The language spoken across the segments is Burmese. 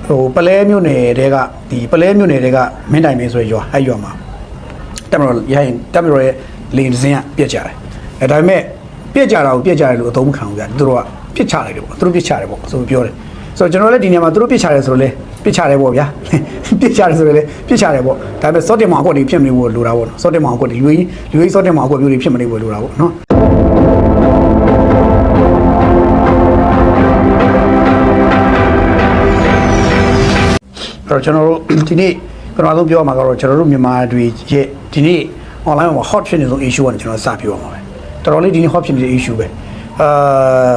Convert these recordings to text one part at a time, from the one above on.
ပလဲမြို့နယ်တွေကဒီပလဲမြို့နယ်တွေကမင်းတိုင်မင်းဆိုရရွာအဲ့ရွာမှာတက်မတော်ရရင်တက်မတော်ရဲ့လင်းစင်းကပြက်ကြတယ်အဲဒါပေမဲ့ပြက်ကြတာကိုပြက်ကြတယ်လို့အသုံးမခံဘူးဗျာသူတို့ကပြစ်ချလိုက်တယ်ပေါ့သူတို့ပြစ်ချတယ်ပေါ့ဆိုပြောတယ်ဆိုတော့ကျွန်တော်လည်းဒီနေရာမှာသူတို့ပြစ်ချတယ်ဆိုတော့လေပြစ်ချတယ်ပေါ့ဗျာပြစ်ချတယ်ဆိုတော့လေပြစ်ချတယ်ပေါ့ဒါပေမဲ့စောတင်မောင်အကွက်တွေဖြစ်မနေဘူးလို့လိုတာပေါ့နော်စောတင်မောင်အကွက်တွေလူကြီးစောတင်မောင်အကွက်မျိုးတွေဖြစ်မနေဘူးလို့လိုတာပေါ့နော်အဲ့တော့ကျွန်တော်တို့ဒီနေ့ကျွန်တော်တို့ပြောမှာကတော့ကျွန်တော်တို့မြန်မာတွေရဲ့ဒီနေ့ online မှာ hot ဖြစ်နေဆုံး issue ကိုကျွန်တော်စပြောမှာပဲတော်တော်လေးဒီနေ့ hot ဖြစ်နေတဲ့ issue ပဲ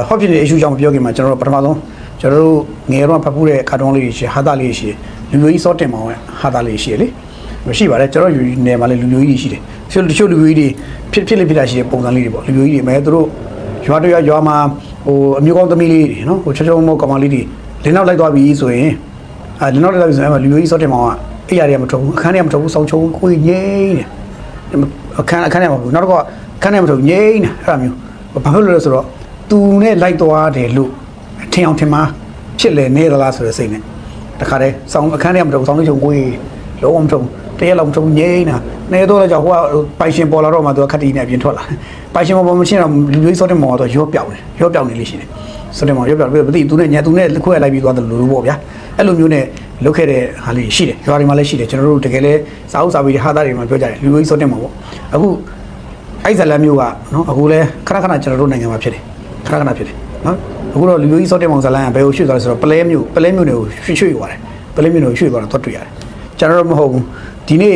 hot ဖြစ်နေတဲ့ issue ကြောင့်ပြောခင်မှာကျွန်တော်တို့ပထမဆုံးကျွန်တော်တို့ငယ်တော့ဖတ်ဖို့တဲ့ကာတွန်းလေးရှိဟာတာလေးရှိလူမျိုးကြီးစောတင်မောင်ရဲ့ဟာတာလေးရှိလေမရှိပါနဲ့ကျွန်တော်ယူနေမှာလေလူမျိုးကြီးရှိတယ်တချို့လူမျိုးကြီးတွေဖြစ်တာရှိတဲ့ပုံစံလေးတွေပေါ့လူမျိုးကြီးတွေမဲသူတို့ရွာတရွာမှာအမျိုးကောင်းသမီးလေးတွေနော်ချောချောမောကောင်မလေးတွေလင်းနောက်လိုက်သွားပြီဆိုရင်လင်းနောက်လိုက်သွားပြီဆိုရင်လူမျိုးကြီးစောတင်မောင်ကအိယာတွေကမထုတ်ဘူးအခန်းတွေကမထုတ်ဘူးစောင်းချုံကိုငိမ့်နေအခန်းထဲမှာဘူးနောက်တော့အခန်းထဲမှာထုတ်ငိမ့်နေအဲ့လိုမျိုးဘာဖြစ်လို့လဲဆိုတော့သူနဲ့လိုက်သွားတယ်လို့ထင်အောင်ထင်မှာဖြစ်လေနေသလားဆိုတဲ့စိတ်နဲ့တခါတည်းစောင်းအခန်းထဲမှာထုတ်စောင်းချုံကိုလုံးဝမထုတ်တရက်လောက်မထုတ်ငိမ့်နေတော့လည်းကြောက်ဟိုကပိုင်ရှင်ပေါ်လာတော့မှသူကခက်တီးနေအပြင်ထွက်လာပိုင်ရှင်ပေါ်မချင်းတော့လူမျိုးစောတင်မောင်တော့ရော့ပြောက်နေလိမ့်ရှိတယ်စောတင်မောင်ရော့ပြောက်ပြီးမသိသူနဲ့ခွဲလိုက်ပြီးသွားတယ်လို့ပေါ့ဗျာအဲ့လိုမျိုးနဲ့လုတ်ခဲ့တဲ့ဟာလေးရှိတယ်ရွာတွေမှာလည်းရှိတယ်ကျွန်တော်တို့တကယ်လဲစာအုပ်စာပေတွေဟာသားတွေမှာပြောကြတယ်လူမျိုးစောတင်မောင်ပေါ့အခုအဲ့ဇလန်မျိုးကနော်အခုလဲခဏကျွန်တော်တို့နိုင်ငံမှာဖြစ်တယ်ခဏဖြစ်တယ်နော်အခုတော့လူမျိုးကြီးစောတင်မောင်ဇလန်ကဘယ်ကိုရွှေ့သွားလဲဆိုတော့ပလဲမျိုးတွေကိုရွှေ့သွားတယ်ပလဲမျိုးတွေကိုရွှေ့သွားတော့တွေ့ရတယ်ကျွန်တော်တို့မဟုတ်ဘူးဒီနေ့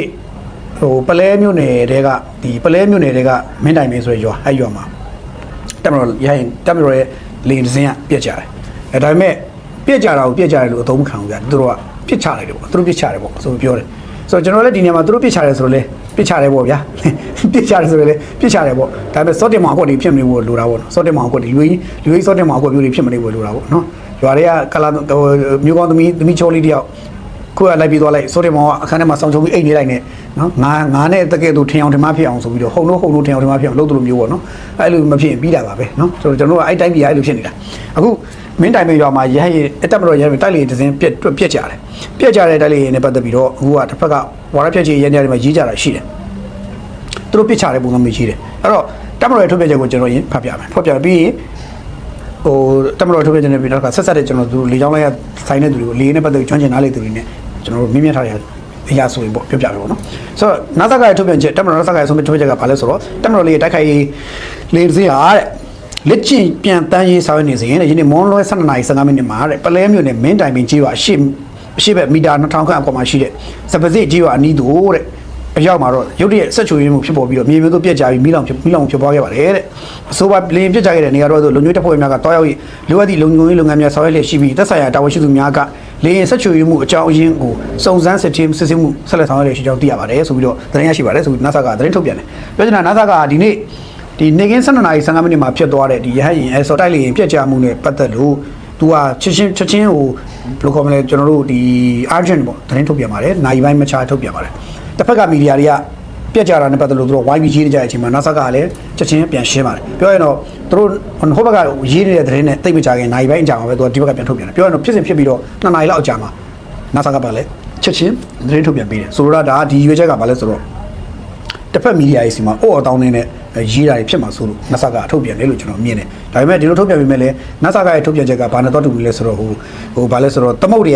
ပလဲမျိုးနယ်တွေကဒီပလဲမျိုးနယ်တွေကမင်းတိုင်မင်းဆိုရရွာအဲ့ရွာမှာတက်မတော်ရရင်တက်မတော်ရဲ့လင်းစင်းကပြက်ကြတယ်အဲဒါပေမဲ့ပြက်ကြတာကိုပြက်ကြတယ်လို့အသုံးမခံဘူးဗျာသူတို့ကပြစ်ချလိုက်တယ်ပေါ့သူတို့ပြစ်ချတယ်ပေါ့ဆိုပြောတယ်ဆိုတော့ကျွန်တော်လည်းဒီနေရာမှာသူတို့ပြစ်ချတယ်ဆိုတော့လေပြစ်ချတယ်ပေါ့ဗျာပြစ်ချတယ်ဆိုတော့လေပြစ်ချတယ်ပေါ့ဒါပေမဲ့စောတင်မောင်အကွက်တွေဖြစ်မနေဘူးလို့လိုတာပေါ့နော်စောတင်မောင်အကွက်တွေလူကြီးစောတင်မောင်အကွက်မျိုးတွေဖြစ်မနေဘူးလို့လိုတာပေါ့နော်ရွာတွေကကလာမျိုးကောင်းသမီးချိုးလေးတယောက်ကိုယ်ကလိုက်ပြီးသွားလိုက်စောတင်မောင်ကအခန်းထဲမှာစောင်းချုံပြီးအိတ်နေလိုက်နဲ့နော်ငါနဲ့တကယ်သူထင်အောင်ထင်မှားဖြစ်အောင်ဆိုပြီးတော့ဟုံလို့ထင်အောင်ထင်မှားဖြစ်အောင်လုပ်တယ်လို့မျိုးပေါ့နော်အဲ့လိုမဖြစ်ရင်ပြီးတာပါပဲနော်ဆိုတော့ကျွန်တော်တို့ကအဲ့တိုင်းပြည်အဲ့လိုဖြစ်နေတာအခုမင်းတိုင်မေရွာမှာရဟရင်အတက်မတော်ရဟရင်တိုက်လေတစ်စင်းပြက်ကြတယ်ပြက်ကြတဲ့တိုက်လေနဲ့ပတ်သက်ပြီးတော့အခုကတစ်ဖက်ကဝါရဖြက်ချေရန်တွေမှာရေးကြတာရှိတယ်သူတို့ပြစ်ချတဲ့ပုံစံမျိုးရှိတယ်အဲ့တော့တက်မတော်ရဲ့ထုတ်ပြချက်ကိုကျွန်တော်ရင်ဖတ်ပြမယ်ဖတ်ပြပြီးရင်တက်မတော်ထုတ်ပြချက်နဲ့ပြီးတော့ဆက်ဆက်တဲ့ကျွန်တော်တို့လေချောင်းလိုက်ရဆိုင်တဲ့သူတွေကိုလေနဲ့ပတ်သက်ပြီးကျွမ်းကျင်နားလေသူတွေနဲ့ကျွန်တော်တို့မြင့်မြတ်ထားတဲ့အရာဆိုရင်ပေါ့ပြောပြမယ်ပေါ့နော်ဆိုတော့နာသကရဲ့ထုတ်ပြန်ချက်တက်မတော်နာသကရဲ့ဆုံးဖြတ်ချက်ကဘာလဲဆိုတော့တက်မတော်လေးတိုက်ခိုက်လေစင်းဟာတဲ့လက်ကျင်ပြန်တန်းရေးဆောင်နေစဉ်တဲ့ယနေ့မွန်လွဲ12:15မိနစ်မှာတဲ့ပလဲမြို့နယ်မင်းတိုင်ပင်ကြီးရွာအရှိဘက်မီတာ2000ခန့်အကွာမှာရှိတဲ့စပစစ်ကြီးရွာအနီးသို့တဲ့အရောက်မှာတော့ရုတ်တရက်ဆက်ချွေရင်းမှုဖြစ်ပေါ်ပြီးတော့မြေမျိုးတို့ပြက်ကြပြီးမိလောင်ဖြစ်ပွားခဲ့ပါတယ်တဲ့အဆိုပါလင်းပြက်ကြခဲ့တဲ့နေရာတော့လုံခြုံရေးတပ်ဖွဲ့များကတောက်ရောက်လိုအပ်သည့်လုံခြုံရေးလုပ်ငန်းများဆောင်ရွက်လျက်ရှိပြီးသက်ဆိုင်ရာတာဝန်ရှိသူများကလေရင်ဆက်ချွေရင်းမှုအကြောင်းအရင်းကိုစုံစမ်းစစ်ဆေးမှုဆက်လက်ဆောင်ရွက်လျက်ရှိကြောင်းသိရပါတယ်ဆိုပြီးတော့သတင်းရရှိပါတယ်ဆိုပြီး NASA ကသတင်းထုတ်ပြန်တယ်ပြောချင်တာ NASA ကဒီနေ့ဒီနေကင်း12:15မိနစ်မှာဖြစ်သွားတဲ့ဒီရဟတ်ရင်စော်တိုက်လေရင်ပြက်ကြမှုနဲ့ပတ်သက်လို့သူကချက်ချင်းကိုဘယ်လိုခေါ်မလဲကျွန်တော်တို့ဒီ urgent ပေါ့သတင်းထုတ်ပြန်ပါတယ်နိုင်ပိုင်းမချထုတ်ပြန်ပါတယ်တစ်ဖက်ကမီဒီယာတွေကပြက်ကြတာနဲ့ပတ်သက်လို့သူတို့ဝိုင်းပြီးရေးနေကြတဲ့အချိန်မှာ NASA ကလည်းချက်ချင်းပြန်ရှင်းပါတယ်ပြောရင်တော့သူတို့ဟိုဘက်ကရေးနေတဲ့သတင်းနဲ့တိတ်မကြခင်နိုင်ပိုင်းအကြာမှာပဲသူကဒီဘက်ကပြန်ထုတ်ပြန်တယ်ပြောရင်တော့ဖြစ်စဉ်ဖြစ်ပြီးတော့2 နာရီလောက်အကြာမှာ NASA ကပါလဲချက်ချင်းသတင်းထုတ်ပြန်ပေးတယ်ဆိုတော့ဒါဒီရွေးချက်ကဘာလဲဆိုတော့တစ်ဖက်မီဒီယာရေးစီမှာအော်အတောင်းနေတဲ့ရေးတာတွေဖြစ်မှာဆိုလို့ NASA ကထုတ်ပြန်တယ်လို့ကျွန်တော်မြင်တယ်ဒါပေမဲ့ဒီလိုထုတ်ပြန်ပြီးမဲ့လည်း NASA ကရဲ့ထုတ်ပြန်ချက်ကဘာနဲ့တော့တူလဲဆိုတော့ဘာလဲဆိုတော့သမုတ်တွေ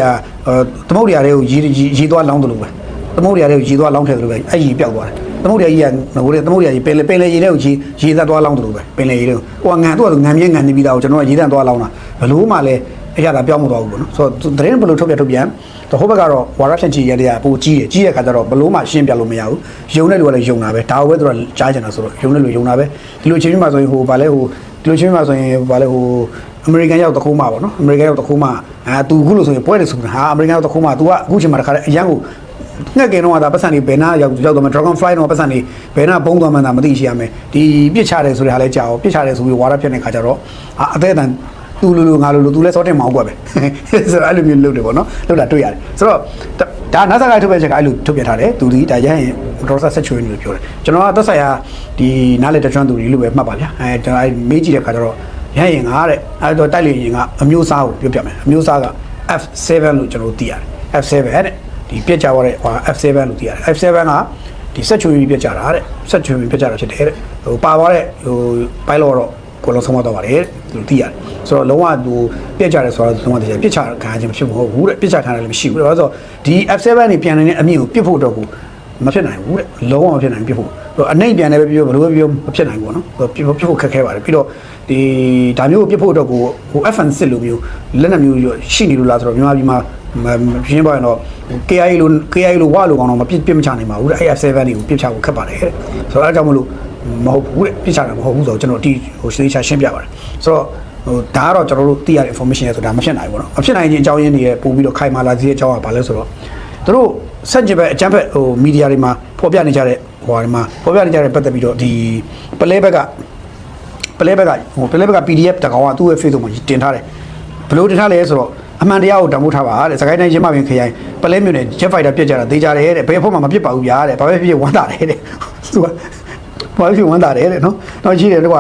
ကတွေကိုရေးသွားလောင်းတယ်လို့ပဲသမုတ်တွေကိုရေးသွားလောင်းထည့်တယ်လို့ပဲအဲ့ရေးပြောက်သွားတယ်သမုတ်တွေကြီးကငိုတဲ့သမုတ်တွေကြီးပင်လေရေးတဲ့ကိုရေးသက်သွားလောင်းတယ်လို့ပဲပင်လေရေးတဲ့ဟိုကငံသူကငံမြဲငံနေပြီးသားကိုကျွန်တော်ကရေးသက်သွားလောင်းတာဘလို့မှလည်းအရာသာပြောင်းမသွားဘူးပေါ့နော်ဆိုတော့သတင်းဘလို့ထုတ်ပြန်တော့ဟိုဘက်ကတော့ဝါရဖြန့်ချီရတဲ့ပိုကြီးတဲ့ခါကျတော့ဘလို့မှရှင်းပြလို့မရဘူးယုံတဲ့လူကလည်းယုံတာပဲဒါကိုပဲသူကကြားချင်တာဆိုတော့ယုံတဲ့လူယုံတာပဲဒီလိုချင်းပြမှာဆိုရင်ဒီလိုချင်းပြမှာဆိုရင်အမေရိကန်ရောက်တခုမှပေါ့နော်အမေရိကန်ရောက်တခုမှသူခုလို့ဆိုရင်ပွဲတယ်ဆိုတာအမေရိကန်ရောက်တခုမှ तू ကအခုချိန်မှာတခါအရန်ကိုငှက်ကိန်းတော့ဒါပတ်စံနေဘယ်နာရောက်တော့မှ Dragon Fly တော့ပတ်စံနေဘယ်နာဘုံသွားမှန်းသာမသိရှိရမယ်ဒီပြစ်ချတယ်ဆိုတဲ့ဟာလဲကြာအောင်ပြစ်ချတယ်ဆိုပြီးဝါရဖြစ်နေခါကျတော့အသေးအတန်သူလိုငါလိုသူလဲစောတင်မအောင်ကွက်ပဲဆိုတော့အဲ့လိုမျိုးလုပ်တယ်ပေါ့နော်လုပ်တာတွေ့ရတယ်ဆိုတော့ဒါ NASA ကထုတ်ပြန်ချက်ကအဲ့လိုထုတ်ပြန်ထားတယ်သူဒီဒါရရင်ဒေါ်ဆက်ချွေးနေလို့ပြောတယ်ကျွန်တော်ကသက်ဆိုင်ရာဒီနားလေတချွန်းသူတွေလို့ပဲမှတ်ပါဗျာကျွန်တော်မေးကြည့်တဲ့ခါကျတော့ရရင်ငါတဲ့အဲ့တော့တိုက်လေရင်ကအမျိုးအစားကိုပြောပြမယ်အမျိုးအစားက F7 လို့ကျွန်တော်သိရတယ် F7 တဲ့ဒီပြက်ကြသွားတဲ့ဟို F7 လို့သိရတယ် F7 ကဒီဆက်ချွေပြီးပြက်ကြတာတဲ့ဆက်ချွေပြီးပြက်ကြတာဖြစ်တယ်တဲ့ဟိုပါသွားတဲ့ဟို pilot တော့ကိုလုံးဆုံးမတော့ပါတယ်သူသိရတယ်ဆိုတော့လုံးဝသူပြက်ကြတယ်ဆိုတော့လုံးဝတည်းပြက်ချခံခြင်းမဖြစ်ဘူးတဲ့ပြက်ချခံတယ်လည်းမရှိဘူးတဲ့ဆိုတော့ဒီ F7 နေပြန်နေတဲ့အမြင့်ကိုပြစ်ဖို့တော့ကိုမဖြစ်နိုင်ဘူးတဲ့လုံးဝမဖြစ်နိုင်ပြစ်ဖို့အနှိမ့်ပြန်လည်းပဲပြောဘလို့ပဲပြောမဖြစ်နိုင်ဘူးနော်ပြစ်ဖို့ခက်ခဲပါတယ်ပြီးတော့ဒီဒါမျိုးကိုပြစ်ဖို့တော့ကိုဟို FN6 လိုမျိုးလက်နက်မျိုးရှိနေလို့လားဆိုတော့မြန်မာပြည်မှာပြင်းပါရင်တော့ KIA လိုဝါလိုကောင်တော့မပြစ်မချနိုင်ပါဘူးတဲ့ F7 တွေကိုပြစ်ချဖို့ခက်ပါတယ်တဲ့ဆိုတော့အဲကြောင့်မလို့မဟုတ်ဘူးတဲ့ပြစ်ချတာမဟုတ်ဘူးဆိုတော့ကျွန်တော်ဒီဟိုရှင်းရှင်းပြပါတယ်ဆိုတော့ဟိုဒါကတော့ကျွန်တော်တို့သိရတဲ့ information ရဆိုတာမဖြစ်နိုင်ဘူးနော်မဖြစ်နိုင်ခြင်းအကြောင်းရင်းတွေပို့ပြီးတော့ခိုင်မာလာစေတဲ့အကြောင်းကဘာလဲဆိုတော့တို့ဆက်ကြည့်ပဲအကြမ်းဖက်ဟိုမီဒီယာတွေမှာဖော်ပြနေကြတဲ့ဟိုဟာတွေမှာဖော်ပြနေကြတဲ့ပတ်သက်ပြီးတော့ဒီပလဲဘက်က PDF တကောင်ကသူ့ရဲ့ Facebook မှာတင်ထားတယ်ဘလို့တင်ထားလဲဆိုတော့အမှန်တရားကိုတံမိုးထားပါတဲ့စကိုင်းတိုင်းချင်းမပင်ခရိုင်ပလဲမြို့နယ် Jet Fighter ပြက်ကြတာသေးကြတယ်တဲ့ဘယ်ဖို့မှမပြစ်ပါဘူးဗျာတဲ့ဘာပဲဖြစ်ဝမ်းသာတယ်တဲ့သူကဘာဖြစ်ဝမ်းသာတယ်တဲ့နော်တော့ရှိတယ်တော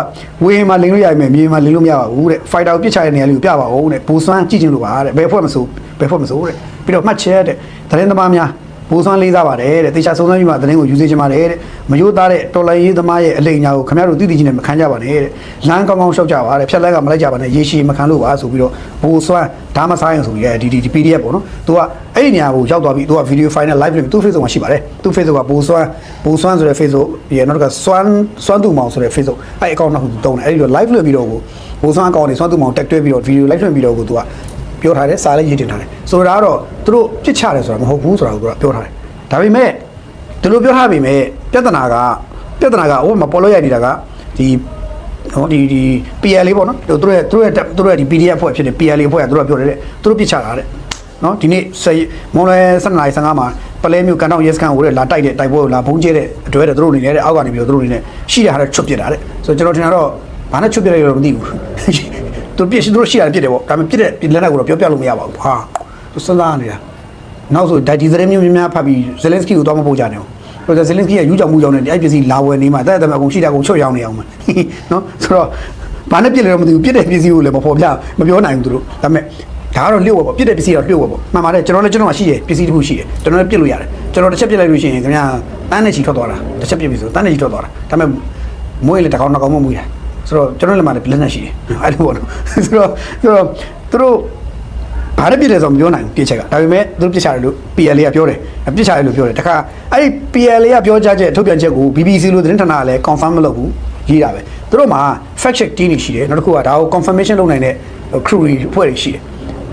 ့ဝေးမှာလင်းလို့ရမယ်မြေမှာလင်းလို့မရပါဘူးတဲ့ Fighter ကိုပြစ်ချတဲ့နေရာလေးကိုပြပါဦးတဲ့ဘူစွမ်းကြည့်ချင်လို့ပါတဲ့ဘယ်ဖို့မဆိုတဲ့ပြီးတော့မှတ်ချက်တဲ့သတင်းသမားများဘူစွမ်းလေးစားပါတယ်တဲ့တေချာစုံစမ်းပြီးမှသတင်းကိုယူစေချင်ပါတယ်တဲ့မယိုးသားတဲ့တော်လိုင်းရေးသမားရဲ့အလိမ်ညာကိုခင်ဗျားတို့သိသိချင်းနဲ့မခံကြပါနဲ့တဲ့လမ်းကောင်းကောင်းရှောက်ကြပါတဲ့ဖြတ်လက်ကမလိုက်ကြပါနဲ့ရေရှည်မခံလို့ပါဆိုပြီးတော့ဘူစွမ်းဓာမဆိုင်ဆိုပြီးဒီ PDF ပေါ့နော်သူကအဲ့ဒီနေရာကိုရောက်သွားပြီးသူက video file နဲ့ live လုပ်သူ့ Facebook မှာရှိပါတယ်သူ့ Facebook ကဘူစွမ်းဆိုတဲ့ Facebook ရဲ့နောက်ကစွမ်းသူမောင်ဆိုတဲ့ Facebook အဲ့ account နောက်ကိုတုံးတယ်အဲ့ဒီတော့ live လုပ်ပြီးတော့ဘူစွမ်း account နဲ့စွမ်းသူမောင်တက်တွဲပြီးတော့ video live လုပ်ပြီးတော့သူကပြောထားတယ်စာလည်းရေးတင်ထားတယ်ဆိုတော့တော့သူတို့ပြစ်ချတယ်ဆိုတာမဟုတ်ဘူးဆိုတာကိုသူကပြောထားတယ်ဒါပေမဲ့ဒီလိုပြောထားပေမဲ့ပြဿနာကဟိုမှာပေါ်လို့ရနေတာကဒီPL ပေါ့နော်သူတို့ရဲ့ဒီ PDF အဖွဲ့ဖြစ်နေ PL အဖွဲ့ကသူတို့ပြောတယ်တဲ့သူတို့ပြစ်ချတာတဲ့နော်ဒီနေ့မွန်လွယ်12:55မှာပလဲမျိုးကန်တောင်ရဲစခန်းကိုလာတိုက်တဲ့တိုက်ပွဲကိုလာဘုံကျဲတဲ့အတွဲတဲ့သူတို့အနေနဲ့အောက်ကနေပြီးတော့သူတို့အနေနဲ့ရှိတဲ့ဟာတွေချွတ်ပစ်တာတဲ့ဆိုတော့ကျွန်တော်ထင်တာတော့ဘာနဲ့ချွတ်ပစ်လိုက်လို့မသိဘူးသူပြစ်သူတို့ရှိရတယ်ပြစ်တယ်ပေါ့ဒါပေမဲ့ပြစ်တဲ့လက်နက်ကိုတော့ပြောပြလို့မရပါဘူးဟာသူစဉ်းစားနေတာနောက်ဆိုဒီသတင်းမျိုးများဖတ်ပြီးဇယ်လင်စကီကိုတော့မပို့ကြနဲ့ဟိုဇယ်လင်စကီကယူကြောင်မှုကြောင်နဲ့အဲ့ပစ္စည်းလာဝယ်နေမှာတဲ့အကုန်ရှိတာကိုချွတ်ရောင်းနေအောင်မှာနော်ဆိုတော့ဘာနဲ့ပြစ်လဲတော့မသိဘူးပြစ်တဲ့ပစ္စည်းကိုလည်းမဖော်ပြမပြောနိုင်ဘူးသူတို့ဒါပေမဲ့ဒါကတော့လျှို့ဝယ်ပေါ့ပြစ်တဲ့ပစ္စည်းတော့လျှို့ဝယ်ပေါ့မှန်ပါတယ်ကျွန်တော်ကရှိတယ်ပစ္စည်းတစ်ခုရှိတယ်ကျွန်တော်လည်းပြစ်လို့ရတယ်ကျွန်တော်တစ်ချက်ပြစ်လိုက်လို့ရှိရင်ခင်ဗျာတန်းနဲ့ချီထွက်သွားတာတစ်ချက်ပြစ်ပြီဆိုတန်းနဲ့ချီထွက်သွားတာဒါပေမဲ့မွေးလေတစ်ကောင်နှစ်ကောင်မမွေးတာဆိုတော့ကျွန်တော်လည်းမှလည်းလက်နဲ့ရှိတယ်အဲ့လိုပေါ့နော်ဆိုတော့သူတို့ဘာနဲ့ပြစ်လဲဆိုမပြောနိုင်ဘူးပြစ်ချက်ကဒါပေမဲ့သူတို့ပြစ်ချတယ်လို့ PL ကပြောတယ်ပြစ်ချတယ်လို့ပြောတယ်တခါအဲ့ဒီ PL ကပြောကြတဲ့ထုတ်ပြန်ချက်ကို BBC လို့သတင်းဌာနကလည်း confirm မလုပ်ဘူးရေးတာပဲသူတို့မှာ fact check team တွေရှိတယ်နောက်တစ်ခုကဒါကို confirmation လုပ်နိုင်တဲ့ crew တွေအဖွဲ့တွေရှိတယ်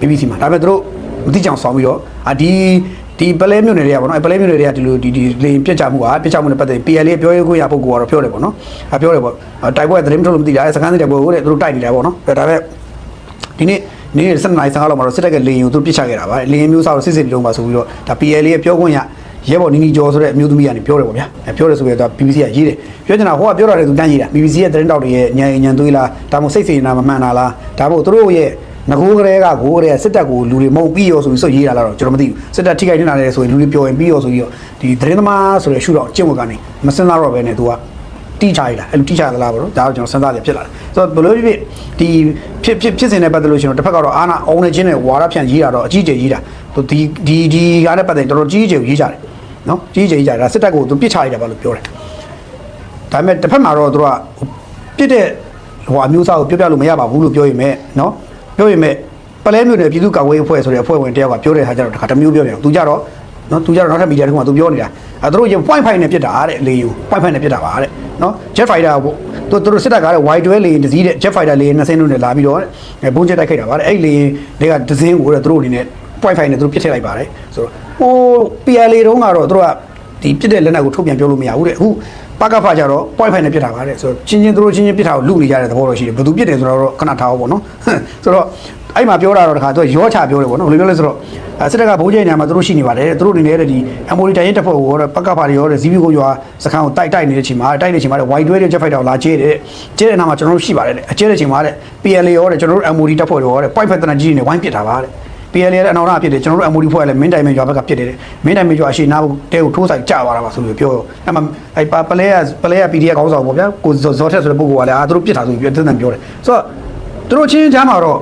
BBC မှာဒါပေမဲ့သူတို့မသိကြအောင်ဆောင်ပြီးတော့ဒီပလဲမြို့နယ်တွေကပေါ့နော်ပလဲမြို့နယ်တွေကဒီလိုဒီလေပြစ်ချမှုနဲ့ပတ်သက် PL ပြောရေးကိုရပုဂ္ဂိုလ်ကတော့ပြောတယ်ပေါ့နော်ပြောတယ်ပေါ့တိုက်ပွဲသတင်းမထုတ်လို့မသိတာစကားနေတဲ့ပုဂ္ဂိုလ်တွေသူတို့တိုက်နေတာပေါ့နော်ဒါပေမဲ့ဒီနေ့12:55လောက်မှာတော့စစ်တပ်ကလေရင်ကိုသူပြစ်ချခဲ့တာပါလေရင်မျိုးစားတော့စစ်လုံးပါဆိုပြီးတော့ဒါ PL ရဲ့ပြောခွင့်ရရဲဘော်နီနီကျော်ဆိုတဲ့အမျိုးသမီးကနေပြောတယ်ပေါ့ဗျာပြောတယ်ဆိုပြီးတော့ BBC ကရေးတယ်ပြောချင်တာဟိုကပြောရတယ်သူတန်းရေးတာ BBC ရဲ့သတင်းတောက်တွေရဲ့ညံသွေးလားဒါမှမဟုတ်စိတ်စေနာမမှန်တာလားဒါမှမဟုတ်သူတို့ရဲ့ငကိုးကလေးကစစ်တပ်ကိုလူတွေမုံပြီးရောဆိုပြီးစွတ်ရေးတာလားတော့ကျွန်တော်မသိဘူးစစ်တပ်ထိခိုက်နေတာလဲဆိုရင်လူတွေပြောရင်ပြီးရောဆိုပြီးတော့ဒီသတင်းသမားဆိုတဲ့ရှုတော့ကျင့်ဝတ်ကနေမစင်သားတော့ပဲနဲ့သူကတိချရတာအဲ့လိုတိချသလားပေါ့နော်ဒါတော့ကျွန်တော်စဉ်းစားရဖြစ်လာတယ်ဆိုတော့ဘလို့ဖြစ်ဒီဖြစ်စဉ်နဲ့ပတ်သက်လို့ရှိရင်တစ်ဖက်ကတော့အာနာအောင်နေခြင်းနဲ့ဝါရဖြန့်ရေးတာတော့အကြီးကျယ်ရေးတာသူဒီကားနဲ့ပတ်သက်တော်တော်ကြီးကျယ်ရေးကြတယ်နော်ကြီးကျယ်ရေးကြတာစစ်တပ်ကိုသူပြစ်ချရတာပါလို့ပြောတယ်ဒါပေမဲ့တစ်ဖက်မှာတော့သူကပြစ်တဲ့ဟိုအမျိုးသားကိုပြောပြလို့မရပါဘူးလို့ပြောရင်မဲ့နော်ပြောရင်မဲ့ပလဲမျိုးနဲ့ပြည်သူ့ကာကွယ်ရေးအဖွဲ့ဆိုတဲ့အဖွဲ့ဝင်တယောက်ကပြောတဲ့ဟာကျတော့တခါတစ်မျိုးပြောပြန်သူကြတော့နောက်ထပ်မီဒီယာတစ်ခုမှသူပြောနေတာသူတို့ရင် point 5နဲ့ပြစ်တာတဲ့လေယူ point 5နဲ့ပြစ်တာပါတဲ့နော် Jet Fighter သူတို့စစ်တပ်ကားတဲ့ Y12 လေရင်တစ်စီးတဲ့ Jet Fighter လေရင်2ဆင်းလုံးနဲ့လာပြီးတော့ဘုံချက်တိုက်ခိုက်တာပါတဲ့အဲ့လေရင်တွေကတစ်စင်းကိုသူတို့အနေနဲ့ point 5နဲ့သူတို့ပြစ်ထည့်လိုက်ပါတယ်ဆိုတော့ဟို PLA တုန်းကတော့သူတို့ကဒီပြစ်တဲ့လက်နက်ကိုထုတ်ပြန်ပြောလို့မရဘူးတဲ့အခုပကဖကြတော့ point 5နဲ့ပြစ်တာပါတဲ့ဆိုတော့ချင်းသူတို့ချင်းပြစ်တာကိုလူနေကြတဲ့သဘောတော့ရှိတယ်ဘယ်သူပြစ်တယ်ဆိုတော့ခဏထားအောင်ပေါ့နော်ဆိုတော့အဲ့မှာပြောတာတော့တခါသူရောချပြောတယ်ပေါ့နော်ဘယ်လိုပြောလဲဆိုတော့စစ်တပ်ကဘိုးကျဲနေမှာသူတို့ရှိနေပါတယ်သူတို့အနေနဲ့ဒီ MOD တိုင်းရင်တပ်ဖွဲ့ကိုရောပကဖတွေရောဇီးဘီကိုရွာစခန်းကိုတိုက်နေတဲ့ချိန်မှာတဲ့ Y12 တဲ့ Jet Fighter ကိုလာကျဲတဲ့နာမှာကျွန်တော်တို့ရှိပါတယ်တဲ့အကျဲတဲ့ချိန်မှာတဲ့ PLA ရောတဲ့ကျွန်တော်တို့ MOD တပ်ဖွဲ့တွေရောတဲ့ point 5တနကြီးတွေနဲ့ဝိုင်းပစ်တာပါတဲ့ PLA ရဲ့အနောက်နာဖြစ်တယ်ကျွန်တော်တို့ MOD ဖွဲ့ကလည်းမင်းတိုင်မင်းရွာဘက်ကဖြစ်တယ်မင်းတိုင်မင်းရွာအရှိနာတဲကိုထိုးဆိုင်ကြသွားတာပါဆိုပြီးပြောအဲ့မှာအဲ့ပလဲက PDF ခေါင်းဆောင်ပေါ့ဗျာကိုဇော်ထက်ဆိုတဲ့ပုဂ္ဂိုလ်ကလည်းသူတို့ပြစ်တာဆိုပြီးပြောတယ်ဆိုတော့သူတို့ချင်းချမ်းမှာတော့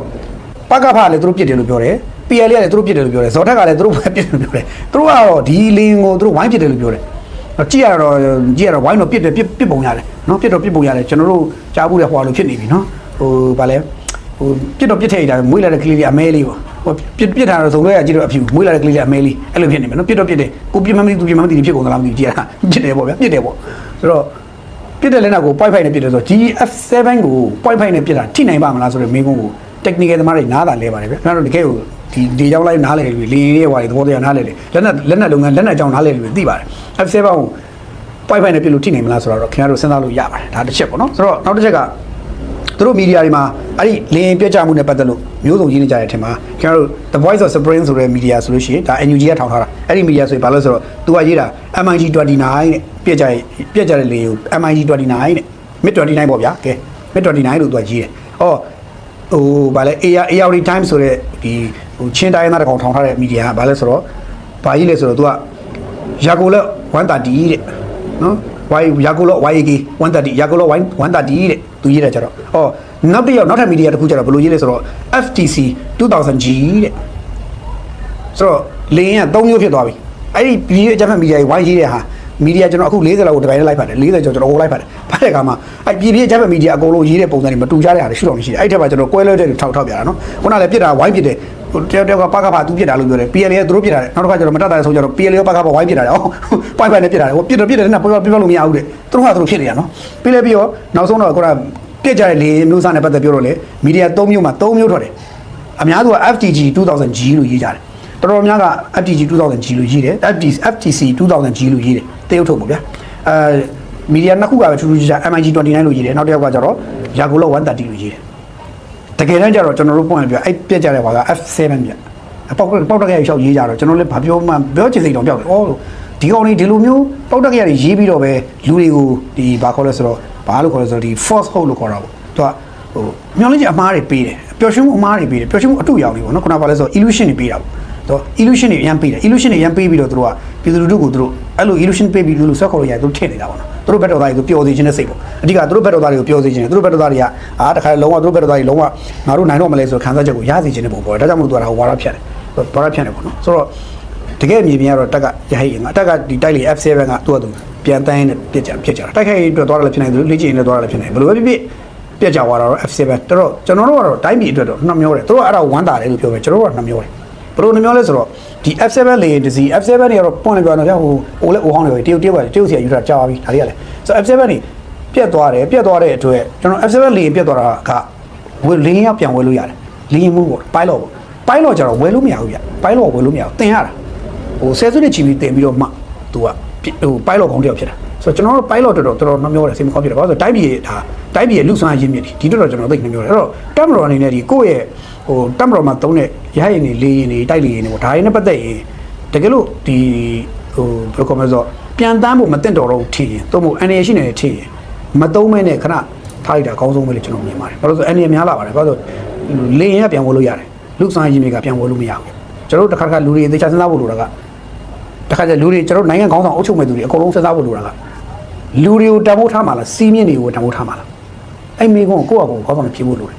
ပကဖလည်းသူတို့ပြစ်တယ်လို့ပြောတယ် PL ရတယ်သူတို့ပြစ်တယ်လို့ပြောတယ်ဇော်ထက်ကလည်းသူတို့ပဲပြစ်တယ်လို့ပြောတယ်သူတို့ကတော့ဒီလင်းကိုသူတို့ဝိုင်းပြစ်တယ်လို့ပြောတယ်ကြည့်ရတော့ဝိုင်းတော့ပြစ်တယ်ပြစ်ပုံရတယ်နော်ပြစ်တော့ပြစ်ပုံရတယ်ကျွန်တော်တို့ကြားဖို့တဲ့ဟွာလို့ဖြစ်နေပြီနော်ဟိုဗာလဲဟိုပြစ်တော့ပြစ်ထည့်တာမွေးလာတဲ့ကလေးလေးအမဲလေးပေါ့ဟိုပြစ်ထားတော့စုံလွဲရကြည့်တော့အဖြူမွေးလာတဲ့ကလေးလေးအမဲလေးအဲ့လိုဖြစ်နေမယ်နော်ပြစ်တော့ပြစ်တယ်ကိုပြစ်မမသိသူပြစ်မမသိဖြစ်ကုန်သလားမသိကြည့်ရတာပြစ်တယ်ပေါ့ဗျာပြစ်တယ်ပေါ့ဆိုတော့ပြစ်တဲ့လက်နောက်ကို point 5နဲ့ပြစ်တယ်ဆိုတော့ GF7 ကို point 5နဲ့ပြစ်တာထိနိုင်ပါမလားဆိုတော့မင်းကုန်းကို technical သမားတွေနားတာလဲပါတယ်ဗျခင်ဗျားတို့တကယ်ကိုဒီကြောင်းလိုက်နားလဲတယ်လေရဲဟွာတွေသဘောတရားနားလဲတယ်လက်နက်လုပ်ငန်းလက်နက်ကြောင်းနားလဲလို့သိပါတယ် F7 ကို point 5နဲ့ပြစ်လို့ထိနိုင်မလားဆိုတော့ခင်ဗျားတို့စဉ်းစားလို့ရပါတယ်ဒါတစ်ချက်ပေါ့နော်ဆိုတော့နောက်တစ်ချက်ကသူတို့မီဒီယာတွေမှာအဲ့ဒီလင်းပြကြမှုနဲ့ပတ်သက်လို့မျိုးစုံကြီးနေကြတဲ့အထင်မှာခင်ဗျားတို့ The Voice of Spring ဆိုတဲ့မီဒီယာဆိုလို့ရှိရင်ဒါ NUG ကထောင်ထားတာအဲ့ဒီမီဒီယာဆိုရင်ဘာလို့ဆိုတော့သူကရေးတာ MIG29 နဲ့ပြကြတဲ့လေကို MIG29 နဲ့ MiG29 ပေါ့ဗျာကဲ MiG29 လို့သူကရေးတယ်ဟောဟိုဗာလဲ ARD Time ဆိုတဲ့ဒီဟိုချင်းတိုင်းသားတကောင်ထောင်ထားတဲ့မီဒီယာကဗာလဲဆိုတော့ဘာကြီးလဲဆိုတော့သူကယာကိုလက်130တဲ့နော်ယာကိုလက် YAK 130ယာကိုလက်130တဲ့သူရေးတယ်ကြတော့ဟောနောက်တစ်ယောက်နောက်ထပ်မီဒီယာတစ်ခုကျတော့ဘယ်လိုရေးလဲဆိုတော့ FTC 2000G တဲ့ဆိုတော့လင်းက3မျိုးဖြစ်သွားပြီအဲ့ဒီပြည်အကြမ်းဖက်မီဒီယာကြီးဝိုင်းရေးတဲ့ဟာမီဒီယာကျွန်တော်အခု40လောက်ကိုတပိုင်းလိုက်ပါတယ်40ကျော်ကျွန်တော်ဟိုလိုက်ပါတယ်ဖတ်တဲ့အခါမှာအဲ့ပြည်အကြမ်းဖက်မီဒီယာအကုန်လုံးရေးတဲ့ပုံစံတွေမတူကြတဲ့ဟာတွေရှိတော့မရှိတယ်အဲ့ထက်မှာကျွန်တော်ကွဲလွဲတဲ့ထောက်ပြတာနော်ခုနလည်းပြစ်တာဝိုင်းပြစ်တယ်ဟိုတယောက်ကပကဖာသူပြစ်တာလို့ပြောတယ် PL ရဲ့သူတို့ပြစ်တာတယ်နောက်တစ်ခါကျွန်တော်မတတ်တာဆိုကြတော့ PL ရောပကဖာဝိုင်းပြစ်တာတယ်အော်ပိုက်ပိုက်နဲ့ပြစ်တာတယ်ဟိုပြစ်တယ်နဲ့ပြောလို့မရဘူးတဲ့သူတို့ကသူတို့ဖြစ်နေတာနော်ပြီးလည်းပြီးတော့နောက်ဆုံးတော့ခုနပြစ်ကြတဲ့လေမျိုးစားနဲ့ပတ်သက်ပြောတော့လေမီဒီယာ3မျိုးမှာ3မျိုးထွက်တယ်အများစုက FTG 2000G လို့ရေးကြတယ်တော်တော်များက FTG 2000G လို့ရေးတယ် FTC 2000G လို့ရေးတယ်တရုတ်ထုတ်ပေါ့ဗျာမီဒီယာနှစ်ခုကပဲထူးထူးခြားခြား MIG29 လို့ရေးတယ်နောက်တစ်ယောက်ကကျတော့ Yago 130လို့ရေးတယ်တကယ်တမ်းကျတော့ကျွန်တော်တို့ပွင့်ပြအဲ့ပြက်ကြတဲ့ဘာက F7 ပြပေါက်တက်ကြရရှောက်ရေးကြတော့ကျွန်တော်လည်းဘာပြောမှပြောချင်စိတ်တောင်ပြောက်တယ်အော်ဒီကောင်လေးဒီလိုမျိုးပေါက်တက်ကြရရေးပြီးတော့ပဲလူတွေကိုဒီဘာခေါ်လဲဆိုတော့ဘာလို့ခေါ်လဲဆိုတော့ဒီ force hold လို့ခေါ်တာပေါ့သူကဟိုမျောလင်းချက်အမားတွေပေးတယ်ပျော်ရွှင်မှုအမားတွေပေးတယ်ပျော်ရွှင်မှုအတူရောက်နေပေါ့နော်ခုနကဘာလဲဆိုတော့ illusion တွေပေးတာပေါ့တော့ illusion တွေအရင်ပေးတယ် illusion တွေအရင်ပေးပြီးတော့သူတို့ကပြည်သူလူထုကိုသူတို့အဲ့လို illusion ပေးပြီးလို့ဆွဲခေါ်လို့ရတယ်သူထည့်နေတာပေါ့နော်သူတို့ဘက်တော်သားတွေကိုပျော်စေခြင်းနဲ့စိတ်ပေါ့အဓိကသူတို့ဘက်တော်သားတွေကိုပျော်စေခြင်းသူတို့ဘက်တော်သားတွေကတခါလုံးဝသူတို့ဘက်တော်သားတွေလုံးဝငါတို့နိုင်တော့မလဲဆိုခံစားချက်ကိုရစေခြင်းနဲ့ပုံပေါ်တယ်ဒါကြောင့်မို့သူကဝါရဖြတ်တယ်ဝါရဖြတ်တယ်ပေါ့နော်ဆိုတော့တကယ်မြေပြင်ကတော့တက်ကရဟိငါတက်ကဒီတိုက်လေ F7 ကသူ့အတူပြန်တန်းနဲ့ပြစ်ကြတာတိုက်ခိုက်အတွက်သွားတယ်လည်းဖြစ်နိုင်တယ်လေ့ကျင့်နေသွားတယ်လည်းဖြစ်နိုင်ဘယ်လိုပဲဖြစ်ပြက်ကြသွားတော့ F7 တော့ကျွန်တော်တို့ကတော့တိုင်းပြည်အတွက်တော့နှမျောတယ်သူတို့အဲ့ဒါဝမ်းတာတယ်လို့ပြောမယ်ကျွန်တော်တို့ကနှမျောတယ်ဘယ်လိုနှမျောလဲဆိုတော့ဒီ F7 လေတစီ F7 တွေကတော့ပွင့်လိုက်ပြောတော့ဟိုအိုးဟောင်းတွေတရုတ်စီယူတာကြာပါပြီဒါတွေကလည်းဆို F7 တွေပြက်သွားတဲ့အတွက်ကျွန်တော် F7 လေပြက်သွားတာကဝယ်လင်းရောက်ပြန်ဝယ်လို့ရတယ်လင်းမှုပေါ့ pilot ကျတော့ဝယ်လို့မရဘူးဗျ pilot ဝယ်လို့မရဘူးတင်ရတာဟိုဆယ်စုနှစ်ချီပြီးတင်ပြီးတော့မှသူကဟို pilot ကောင်းတယောက်ဖြစ်တာဆိုတော့ကျွန်တော်တို့ pilot တော်တော်နှမျောတယ်စိတ်မကောင်းဖြစ်တယ်ဘာလို့ဆိုတိုင်းပြည်ရဲ့လူဆောင်ရင်းမြစ်ဒီတော့ကျွန်တော်သိနှမျောတယ်အဲ့တော့တက်မတော်အနေနဲ့ဒီကိုယ့်ရဲ့ဟိုတက်မတော်မှာသုံးတဲ့ရဟရင်တွေလေရင်တွေတိုက်လေရင်တွေပေါ့ဒါရင်းနဲ့ပတ်သက်ရင်တကယ်လို့ဒီဟိုဘယ်လိုကောမလဲဆိုပြန်တန်းဖို့မတင်တော်တော့ထင်ရင်သုံးဖို့အနေရရှိနေတယ်ထင်ရင်မသုံးမဲနဲ့ခဏထားလိုက်တာအကောင်းဆုံးပဲလို့ကျွန်တော်မြင်ပါတယ်ဘာလို့ဆိုအနေရများလာပါတယ်ဘာလို့လေရင်ကပြန်ဝယ်လို့ရတယ်လူဆောင်ရင်းမြစ်ကပြန်ဝယ်လို့မရဘူးကျွန်တော်တို့တစ်ခါလူတွေသေချာစဉ်းစားဖို့လိုတာကတခါကျလူတွေကျွန်တော်နိုင်ငံခေါင်းဆောင်အုပ်ချုပ်မဲ့သူတွေအကုန်လုံးစဉ်းစားဖို့လိုတာကလူတွေကိုတံမိုးထားမှာလားစီးမြင့်တွေကိုတံမိုးထားမှာလားအဲ့မိကုန်းကိုယ့်အကူခေါင်းဆောင်ဖြေဖို့လိုတယ်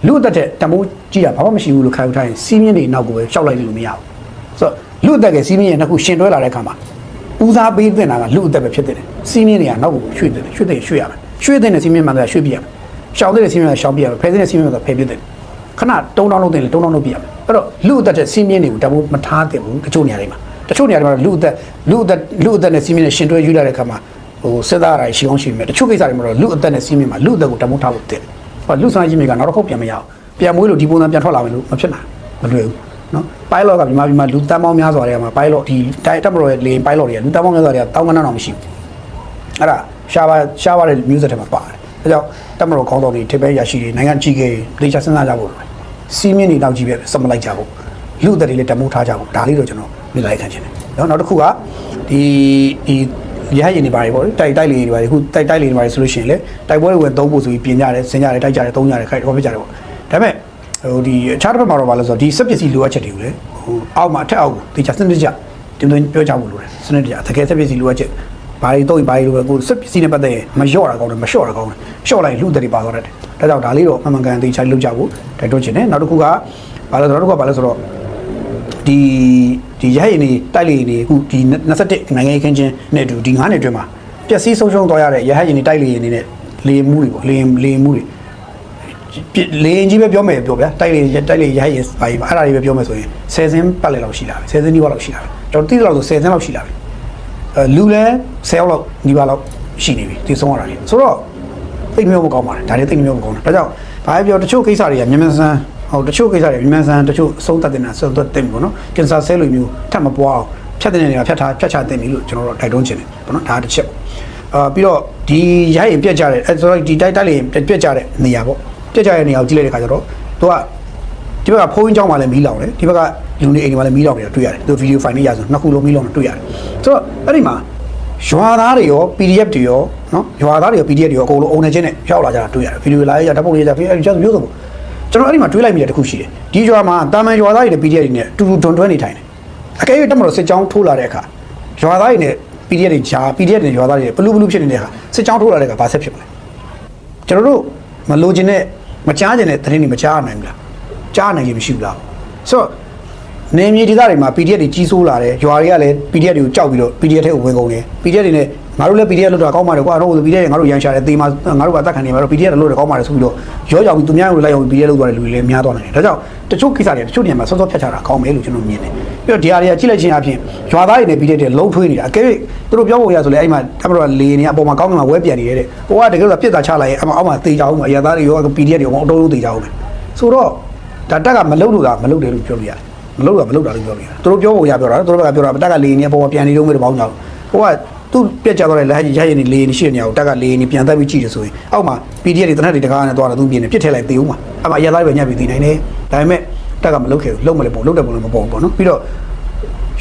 လူအသက်တဲ့တံမိုးကြည့်တာဘာမှမရှိဘူးလို့ခံယူထားရင်စီးမြင့်တွေနောက်ကိုပဲရှောက်လိုက်လို့မရဘူးဆိုတော့လူအသက်ကစီးမြင့်ရဲ့နှစ်ခုရှင်တွဲလာတဲ့အခါမှာဦးစားပေးတင်တာကလူအသက်ပဲဖြစ်တယ်စီးမြင့်တွေကနောက်ကိုရွှေ့တယ်ရွှေ့ရမယ်ရွှေ့တဲ့စီးမြင့်မှန်တယ်ရွှေ့ပြရမယ်ရှောက်တဲ့စီးမြင့်ကရှောက်ပြရမယ်ဖယ်တဲ့စီးမြင့်ကဖယ်ပြတယ်ခဏတုံးတောင်းလုပ်တယ်တုံးတောင်းလုပ်ပြရမယ်အဲ့တော့လူအသက်တဲ့စီးမြင့်တွေကိုတံမိုးမထားသင့်ဘူးတချို့နေရာတွေမှာတချို့နေရာတွေမှာလူအသက်နဲ့စီးမြင့်နဲ့ရှင်တွဲယူလာတဲ့အခါမှာဟိုစစ်သားတွေရှိကောင်းရှိမယ်တချို့ကိစ္စတွေမှာတော့လူအသက်နဲ့စီးမြင့်မှာလူအသက်ကိုတံမိုးထားဖို့တဲ့ဟောလူဆောင်ကြီးမြင့်ကနောက်တော့ခုတ်ပြန်မရအောင်ပြန်မွေးလို့ဒီပုံစံပြန်ထွက်လာမယ်လို့မဖြစ်နိုင်မလွယ်ဘူးနော် pilot ကမြန်မာပြည်မှာလူတန်းပေါင်းများစွာတွေကမှာ pilot ဒီတက်မတော်ရဲ့လေ pilot တွေကလူတန်းပေါင်းများစွာတွေကတောင်းကနန်းတော့မရှိဘူးအဲ့ဒါရှားပါတဲ့ music ထဲမှာပါတယ်ဒါကြောင့်တက်မတော်ခေါင်းဆောင်တွေထိပ်ပဲရရှိတွေနိုင်ငံကြီးကြီးလေချာစဉ်းစားကြဖို့လိုတယ်စီးမြင့်တွေနောက်ကြီးပဲစမလိုက်ကြဖို့လူအသက်တွေလည်းတံမိုးထားကြဖို့ဒါလေးတော့ကျွန်တော်မြင်လိုက်ခံချင်တယ်နောက်တစ်ခုကဒီရဟရင်နေပါတယ်ပေါ့တိုက်လေတွေပါတယ်ခုတိုက်လေတွေပါတယ်ဆိုလို့ရှိရင်လေတိုက်ပွဲတွေဝင်သုံးဖို့ဆိုပြီးပြင်ကြတယ်ဆင်ကြတယ်တိုက်ကြတယ်သုံးကြတယ်ခိုက်တော့ဖြစ်ကြတယ်ပေါ့ဒါပေမဲ့ဟိုဒီအခြားတစ်ဖက်မှာတော့ဘာလဲဆိုတော့ဒီစက်ပစ္စည်းလိုအပ်ချက်တွေကိုလေဟိုအောက်မှာအထက်အောက်ကိုတေချာစနစ်တကျတင်သွင်းပြောကြဖို့လိုတယ်စနစ်တကျတကယ်စက်ပစ္စည်းလိုအပ်ချက်ဘာတွေတော့ဘာတွေလိုပဲကိုစက်ပစ္စည်းနဲ့ပတ်သက်ရင်မလျှော့တာကောင်းတယ်မလျှော့တာကောင်းတယ်လျှော့လိုက်လူတွေပါသွားတတ်တယ်ဒါကြောင့်ဒါလေးတော့မှန်ကန်တေချာလုပ်ကြဖို့တိုက်တွန်းချင်တယ်နောက်တစ်ခုကဘာလဲဆိုတော့ ဒီရဟရင်နေတိုက်လေနေအခုဒီ21နိုင်ငံခင်းချင်းနဲ့အတူဒီ9နှစ်အတွင်းမှာပျက်စီးဆုံးရှုံးသွားရတဲ့ရဟရင်နေတိုက်လေနေနဲ့လေမှုတွေပေါ့လေမှုတွေလေရင်ကြီးပဲပြောမယ်ပြောဗျာတိုက်လေရဟရင်ပါအဲ့ဒါတွေပဲပြောမယ်ဆိုရင်10စင်းပတ်လေလောက်ရှိလာပြီ10စင်းနီးပါးလောက်ရှိလာပြီကျွန်တော်သိတော့ဆို10စင်းလောက်ရှိလာပြီလူလဲ10ယောက်လောက်နီးပါးလောက်ရှိနေပြီဒီဆုံးရတာလေဆိုတော့သိမျိုးမကောင်းပါနဲ့ဒါတွေသိမျိုးမကောင်းတာဒါကြောင့်ဘာပြောတချို့ကိစ္စတွေကမြန်မြန်ဆန်ဟိုတချို့ကိစ္စတွေမြန်မြန်ဆန်တချို့ဆုံးသက်တဲ့နာဆုံးသက်တဲ့ပေါ့နော်ကင်ဆာဆဲလိုမျိုးထပ်မပွားအောင်ဖြတ်တဲ့နေရာဖြတ်ချတဲ့ပြီလို့ကျွန်တော်တို့တိုက်တွန်းချင်တယ်ပေါ့နော်ဒါတစ်ချက်ပြီးတော့ဒီရရင်ပြက်ကြတဲ့ဆိုတော့ဒီတိုက်လေပြက်ကြတဲ့နေရာပေါ့ပြက်ကြတဲ့နေရာကိုကြည့်လိုက်တဲ့ခါကျတော့သူကဒီဘက်ကဖုန်းကြောင်းမှလည်းမီးလောင်တယ်ဒီဘက်ကလူနေအိမ်တွေမှလည်းမီးလောင်နေတာတွေ့ရတယ်သူဗီဒီယိုဖိုင်လေးရဆိုနှစ်ခုလုံးမီးလောင်နေတာတွေ့ရတယ်ဆိုတော့အဲ့ဒီမှာရွာသားတွေရော PDF တွေရောနော်ရွာသားတွေရော PDF တွေရောအကုန်လုံးအုံနေချင်းနဲ့ရောက်လာကြတာတွေ့ရတယ်ဗီဒီယိုလာရဓာတ်ပုံလေးရကြအဲ့ဒီကျမျိုးဆိုပေါ့ကျွန်တော်အဲ့ဒီမှာတွေးလိုက်မိတဲ့တစ်ခုရှိတယ်ဒီရွာမှာတာမန်ရွာသားတွေနဲ့ PDF တွေနဲ့တူတူတွန်းနေထိုင်တယ်အကယ်၍တက်မလို့စစ်ကြောင်းထိုးလာတဲ့အခါရွာသားတွေနဲ့ PDF တွေဂျာ PDF တွေရွာသားတွေဘလူးဘလူးဖြစ်နေတဲ့အခါစစ်ကြောင်းထိုးလာတဲ့အခါဘာဆက်ဖြစ်မလဲကျွန်တော်တို့မလိုချင်တဲ့မကြားချင်တဲ့သတင်းတွေမကြားနိုင်ဘူးလားကြားနိုင်ရင်မရှိဘူးလားဆိုတော့နေမြေဒေသတွေမှာ PDF တွေကြီးစိုးလာတယ်ရွာတွေကလည်း PDF တွေကိုကြောက်ပြီးတော့ PDF ထဲကိုဝင်ကုန်တယ် PDF တွေနဲ့ငါတို့လည်း PDF လောက်တာကောင်းပါတယ်ကွာတော့ PDF တွေငါတို့ရန်ရှာတယ်တေးမှာငါတို့ကအသက်ခံနေမှာတော့ PDF လို့လည်းကောင်းပါတယ်ဆိုပြီးတော့ရောကြောင်ပြီးသူများကိုလိုက်အောင် PDF လောက်သွားတဲ့လူတွေလည်းများသွားနိုင်တယ်ဒါကြောင့်တချို့ကိစ္စတွေတချို့နေရာမှာစောစောဖြတ်ချတာကောင်းမယ်လို့ကျွန်တော်မြင်တယ်ပြီးတော့ဒီဟာတွေကကြည့်လိုက်ချင်းအပြင်ရွာသားတွေနဲ့ PDF တွေလုံးထွေးနေတာအကယ်၍သူတို့ပြောဖို့ရဆိုလဲအဲ့မှာတမတော်လေနေအပေါ်မှာကောင်းကင်မှာဝဲပြန်နေတယ်တဲ့ဟိုကတကယ်လို့ပြစ်တာချလိုက်ရင်အောက်မှာတေးကြအောင်အရာသားတွေရော PDF တွေရောအတော်လုံးတေးကြအောင်ပဲဆိုတော့ဒါတက်ကမလုလို့တာမလုတယ်လို့ပြောလို့ရတယ်မလုတာလို့ပြောလို့ရတယ်သူတို့ပြောဖို့ရပြောတာသူတို့ကပြောတာတက်ကလေနေအပေါ်မှာပြန်နေတော့မယ်တော့ဘောင်းကြောင်ဟိုကသူပြက်ကြတော့လေလက်ရရင်လေနေရှိနေအောင်တက်ကလေနေပြန်သက်ပြီးကြည့်တယ်ဆိုရင်အောက်မှာ PDF တွေတနက်တွေတကားနဲ့သွားတာသူပြင်းနေပြစ်ထည့်လိုက်သေးဦးမှာအမှအရသားတွေပဲညှပ်ပြီးသိနိုင်တယ်ဒါပေမဲ့တက်ကမလုခဲ့ဘူးလုံးမလဲပေါ့လုံးတယ်ပုံလည်းမပေါ့ပေါ့နော်ပြီးတော့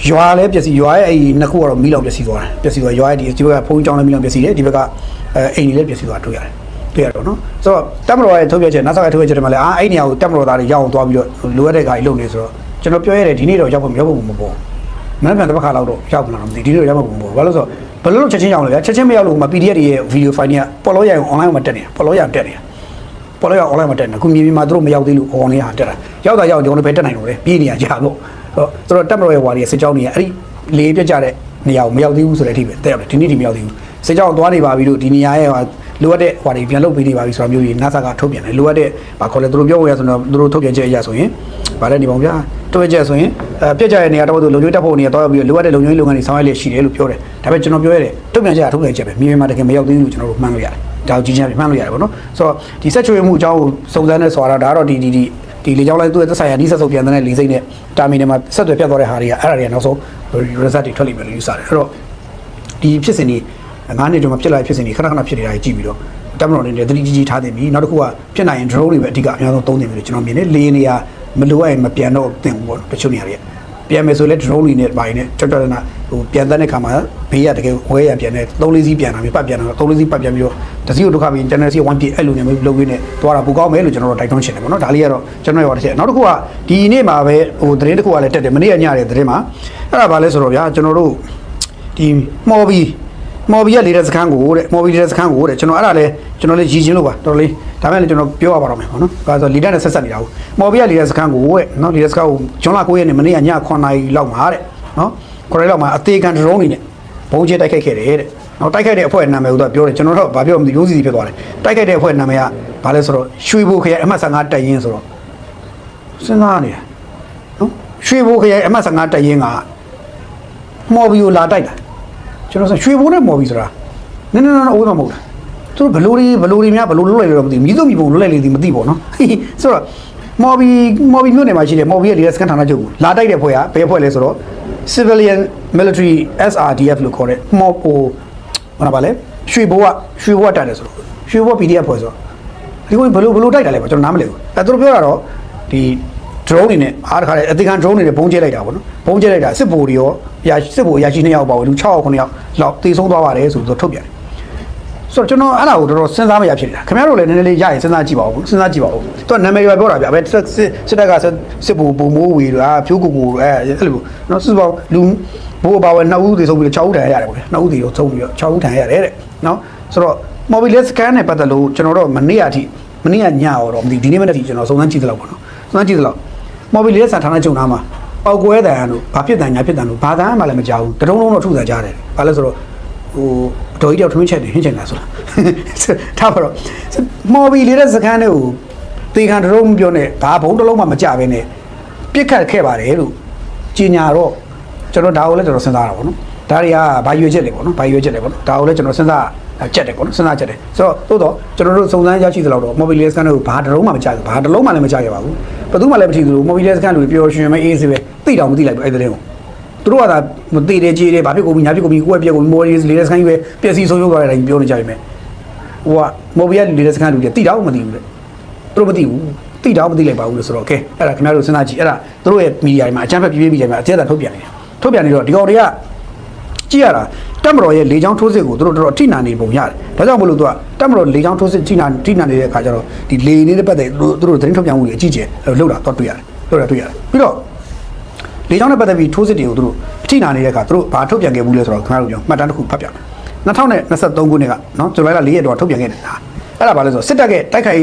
ရွာလည်းပျက်စီးရွာရဲ့အဲ့ဒီနှစ်ခုကတော့မီးလောင်ပျက်စီးသွားတယ်ပျက်စီးသွားရွာရဲ့ဒီဘက်ကဖုန်းကြောင်းလည်းမီးလောင်ပျက်စီးတယ်ဒီဘက်ကအိမ်ကြီးလည်းပျက်စီးသွားတွေ့ရတယ်တော့နော်ဆိုတော့တက်မတော်ရဲ့ထုတ်ပြချက်နောက်ဆက်ထုတ်ပြချက်တွေမှာလည်းအဲ့နေရာကိုတက်မတော်သားတွေရောက်အောင်သွားပြီးတော့လိုအပ်တဲ့ခါကြီးလုပ်နေဆိုတော့ကျွန်တော်ပြောရတယ်ဒီနေ့တော့ရောက်ဖို့မပေါ့မပေါ့မနေ့ကတစ်ခါလောက်တော့ရောက်လာတော့မသိဒီနေ့တော့ရောက်မှာမပေါ့ဘာလို့ဆိုဘယ်လိုချက်ချင်းရောက်လဲဗျာချက်ချင်းမရောက်လို့မှာ PDF တွေရဲ့ video file တွေကပေါ်လို့ရအောင် online မှာတက်နေတာပေါ်လို့ရအောင်တက်နေတာပေါ်လို့ရအောင် online မှာတက်နေတာခုမြေပြင်မှာသူတို့မရောက်သေးလို့ online ဟာတက်တာရောက်တာရောက်ကျွန်တော်တို့ပဲတက်နိုင်တော့လေပြေးနေရကြလို့ဆိုတော့တက်မတော်ရဲ့ဝါရီစစ်ကြောင်းတွေအဲ့ဒီလေပြတ်ကြတဲ့နေရာကိုမရောက်သေးဘူးဆိုတဲ့အထိပဲတက်ရောက်တယ်ဒီနေ့ဒီမရောက်သေးဘူးစစ်ကြောင်းသွားနေပါပြီလို့ဒီနေရာရဲ့လိုအပ်တဲ့ဟွာတွေပြန်လုပ်ပေးနေပါပြီဆိုတာမျိုးကြီး NASA ကထုတ်ပြန်တယ်လိုအပ်တဲ့ဘာခေါ်လဲသူတို့ပြောဖို့ရဆိုတော့သူတို့ထုတ်ပြန်ချက်အရဆိုရင်ဗါတဲ့နေပေါင်းဗျာထုတ်ပြန်ချက်ဆိုရင်ပြက်ကြတဲ့နေရာတော့သူလုံခြုံရေးတပ်ဖို့နေရာတော့ပြီးလိုအပ်တဲ့လုံခြုံရေးလုပ်ငန်းတွေဆောင်ရွက်လျက်ရှိတယ်လို့ပြောတယ်ဒါပေမဲ့ကျွန်တော်ပြောရတယ်ထုတ်ပြန်ချက်ကထုတ်ပြန်ချက်ပဲမြေပြင်မှာတကယ်မရောက်သေးဘူးလို့ကျွန်တော်တို့မှန်းလို့ရတယ်ဒါကိုကြီးချင်းမှန်းလို့ရတယ်ပေါ့နော်ဆိုတော့ဒီဆက်ချွေမှုအကြောင်းကိုစုံစမ်းနေဆိုတာဒါတော့ဒီလေကြောင်းလိုက်သူ့ရဲ့သက်ဆိုင်ရာဒီဆက်စုပ်ပြန်တဲ့လေစိမ့်နဲ့တာမီနယ်မှာဆက်သွယ်ပြတ်သွားတဲ့ဟာတွေကအဲ့ဒါတွေကနောက်ဆုံး result တွေထွက်လိမ့်မယ်လို့ယူဆတယ်အဲ့တော့ဒီဖြစ်စဉ်တွေ9နှစ်ကျော်မှဖြစ်လာဖြစ်စဉ်တွေခဏခဏဖြစ်နေတာကြီးကြည့်ပြီးတော့တက်မတော်နေတယ်တတိကြီးထားတင်ပြီးနောက်တစ်ခုကဖြစ်နိုင်ရင် drone တွေပဲအဓိကအများဆုံးသုံးနေပြီလို့ကျွန်တော်မြင်တယ်လေနေရမလိုအပ်ရင်မပြန်တော့တင်ဘူးပေါ့တချို့နေရာတွေပြန်မယ်ဆိုလဲ drone တွေနဲ့ပိုင်းနဲ့ကြောက်ကြောက်နေတာဟိုပြန်တဲ့ခါမှာဘေးရတကယ်ဝဲရပြန်တယ်3-4စီးပြန်တာပြီးပတ်ပြန်တော့3-4စီးပတ်ပြန်ပြီးတော့တစီးကိုဒုက္ခပြီး channel စီ1ပြည့်အဲ့လိုနေမျိုးလုပ်ရင်းနဲ့သွားတာပူကောင်းမယ်လို့ကျွန်တော်တို့တိုက်တွန်းချင်တယ်ပေါ့နော်ဒါလေးကတော့ကျွန်တော်ရောတစ်ချက်နောက်တစ်ခုကဒီနေ့မှာပဲဟိုသတင်းတစ်ခုကလည်းတက်တယ်မနေ့ကညတဲ့သတင်းမှာအဲ့ဒါဘာလဲဆိုတော့ဗျာကျွန်တော်တို့ဒီမော်ဘီရလေတဲ့စခန်းကိုတဲ့မော်ဘီတဲ့စခန်းကိုတဲ့ကျွန်တော်အဲ့ဒါလဲကျွန်တော်လေးရည်ချင်းလို့ပါတော်လေးဒါမဲ့လည်းကျွန်တော်ပြောရပါတော့မယ်ပေါ့နော်ဒါဆိုလီဒတ်နဲ့ဆက်ဆက်နေတာကိုမော်ဘီရလေတဲ့စခန်းကိုတဲ့နော်လေတဲ့စခန်းကိုဂျွန်လာ9ရက်နေ့မနေ့ကည9နာရီလောက်မှာတဲ့နော်9နာရီလောက်မှာအသေးခံဒရုန်းတွေနဲ့ဘုံကျဲတိုက်ခိုက်ခဲ့တယ်တဲ့နော်တိုက်ခိုက်တဲ့အဖွဲ့နာမည်ကိုတော့ပြောတယ်ကျွန်တော်တို့ဘာပြောမသိရိုးစီဖြစ်သွားတယ်တိုက်ခိုက်တဲ့အဖွဲ့နာမည်ကဘာလဲဆိုတော့ရွှေဘိုခရိုင်အမှတ်15တပ်ရင်းဆိုတော့စဉ်းစားနေတယ်နော်ရွှေဘိုခရိုင်အမှတ်15တပ်ရင်းကမော်ဘီကိုလာတိုက်တာကျွန်တော်ဆိုရွှေဘိုးနဲ့မော်ဘီဆိုတာနည်းနည်းအဝေးမှာမဟုတ်လားသူတို့ဘလိုတွေများဘလိုလွတ်လိုက်လို့တော့မသိဘူးမြည်သူမြည်ပုံလွတ်လိုက်လေဒီမသိပေါ့နော်ဆိုတော့မော်ဘီမြို့နယ်မှာရှိတယ်မော်ဘီရဲ့လေစကန်ဌာနချုပ်ကိုလာတိုက်တဲ့ဖွဲ့ကဘယ်ဖွဲ့လဲဆိုတော့ civilian military SRDF လို့ခေါ်တဲ့မော်ပိုဘာပါလဲရွှေဘိုးကတိုက်တယ်ဆိုတော့ရွှေဘိုး PDF ဖွဲ့ဆိုတော့ဒီကိုဘလိုတိုက်တာလဲပေါ့ကျွန်တော်နားမလည်ဘူးအဲသူတို့ပြောတာတော့ဒီ drone တွေနဲ့အားတခါလေအသေးခံ drone တွေနဲ့ဘုံကျဲလိုက်တာပေါ့နော်ဘုံကျဲလိုက်တာစစ်ဘိုလ်တွေရောစစ်ဘိုလ်အရာရှိ2ယောက်ပါဘူးလူ6ယောက်9ယောက်လောက်တေဆုံးသွားပါတယ်ဆိုပြီးတော့ထုတ်ပြန်တယ်ဆိုတော့ကျွန်တော်အဲ့ဒါကိုတော်တော်စဉ်းစားမရဖြစ်နေတာခင်ဗျားတို့လည်းနည်းနည်းလေးရရင်စဉ်းစားကြည့်ပါဦးသူကနာမည်ရွယ်ပြောတာဗျာပဲစစ်တပ်ကစစ်ဘိုလ်ပုံမိုးဝေတို့ဖြိုးကိုအဲ့လိုနော်စစ်ဘောလူဘိုးပါဝဲ2ဦးတေဆုံးပြီးတော့6ဦးထန်ရတယ်ပေါ့ဗျာ2ဦးတေဆုံးပြီးတော့6ဦးထန်ရတယ်တဲ့နော်ဆိုတော့ mobile scan နဲ့ပတ်သက်လို့ကျွန်တော်တို့မနေ့ကညရောတော့မသိဒီနေ့မနေ့ထိကျွန်တော်စုံစမ်းကြည့်သလောက်ပေါ့နော်စုံစမ်းကြည့်သလောက် mobile စံဌာနချုပ်နားမှာ အောက်ကွဲတန်တို့ဘာဖြစ်တန်ညာဖြစ်တန်တို့ဘာသာမှလည်းမကြောက်ဘူးတတုံးလုံးတော့ထုစားကြတယ်ဘာလဲဆိုတော့ဟိုဒေါ်ကြီးတယောက်ထွင်းချက်တယ်ဟင်းချင်တာဆိုတာထားပါတော့မော်ဘီလေးတဲ့စကန်တွေကိုတေခံတရုံးပြောနေဘာဘုံတစ်လုံးမှမကြဘဲနဲ့ပြစ်ခတ်ခဲ့ပါတယ်လို့ကြီးညာတော့ကျွန်တော်ဒါကိုလည်းကျွန်တော်စဉ်းစားတာပေါ့နော်ဒါတွေကဘာရွေချက်လဲပေါ့နော်ဘာရွေချက်လဲပေါ့နော်ဒါကိုလည်းကျွန်တော်စဉ်းစားချက်တယ်ပေါ့နော်စဉ်းစားချက်တယ်ဆိုတော့သို့တော့ကျွန်တော်တို့စုံစမ်းရရှိသလောက်တော့ mobile scan တွေကိုဘာတစ်လုံးမှမကြဘူးဘာတစ်လုံးမှလည်းမကြခဲ့ပါဘူးဘယ်သူမှလည်းမထီဘူး mobile scan တွေပျော်ရွှင်မဲ့အေးစေးပဲသိတောင်မသိလိုက်ဘူးအဲ့တဲ့ကိုသူတို့ကသာမသိတယ်ကြီးတယ်ဘာဖြစ်ကုန်ပြီညာဖြစ်ကုန်ပြီကိုယ်ပြက်ကုန် mobile scan ကြီးပဲပျက်စီးဆုံးရှုံးသွားတဲ့အတိုင်းပြောနေကြပြီမဲ့ဟိုက mobile scan တွေသိတောင်မသိဘူးလေသူတို့မသိဘူးသိတောင်မသိလိုက်ပါဘူးလို့ဆိုတော့ okay အဲ့ဒါခင်ဗျားတို့စဉ်းစားကြည့်အဲ့ဒါသူတို့ရဲ့မီဒီယာတွေမှာအချမ်းဖက်ပြေးပြေးကြမှာအကျဉ်းသာထုတ်ပြန်နေတယ်ထုတ်ပြန်နေတော့ဒီကောင်တွေကကြည့်ရတာတက်မတော်ရဲ့လေချောင်းထိုးစစ်ကိုသူတို့တော်တော်အထိနာနေပုံရတယ်။ဒါကြောင့်မလို့သူကတက်မတော်လေချောင်းထိုးစစ်ထိနာနေတဲ့အခါကျတော့ဒီလေနေတဲ့ပတ်သက်သူတို့သတင်းထုတ်ပြန်မှုတွေအကြီးကျယ်လှုပ်တာတော့တွေ့ရတယ်။လှုပ်တာတွေ့ရတယ်။ပြီးတော့လေချောင်းနဲ့ပတ်သက်ပြီးထိုးစစ်တွေကိုသူတို့အထိနာနေတဲ့အခါသူတို့ဘာထုတ်ပြန်ခဲ့ဘူးလဲဆိုတော့ခင်ဗျားတို့ကြောင့်မှတ်တမ်းတစ်ခုဖတ်ပြမယ်။2023ခုနှစ်ကနော်ဇူလိုင်လ4ရက်တော့ထုတ်ပြန်ခဲ့တယ်ဟာ။အဲ့ဒါဘာလဲဆိုတော့စစ်တပ်ကတိုက်ခိုက်